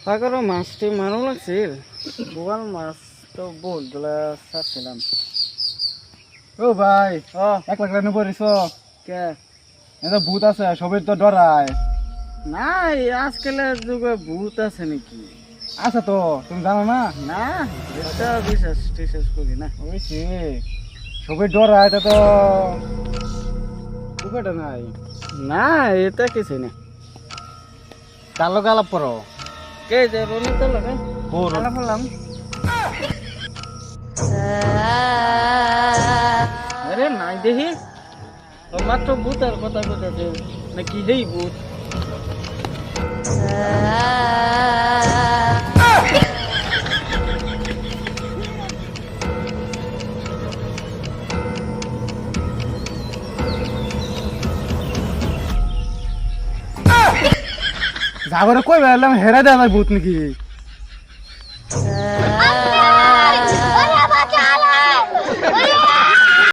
সাগরের মাছটি ভালো লাগছিল। বোয়াল মাছ তো বহুতগুলা ছাড়ছিলাম। ও ভাই ও একলা একলা পড়িস কে এটা ভূত আছে সবের তো ডরায়। না, আজকালের যুগে ভূত আছে নাকি? আছে তো তুমি জানো না? না, এটা বিশ্বাস টিশ্বাস করি না। ওইসে সবের ডরায় তা তো উপায়টা নাই। না, এটা কিছু না। কালো গালাপ পরো কে যে রনি তো লাগে বড় বললাম। আরে নাই দেখি ও মাত্র ভূতের কথা বলতেছে নাকি? হেই ভূত জাগরে কই বেলাম হেরা দেয় ভূত নাকি?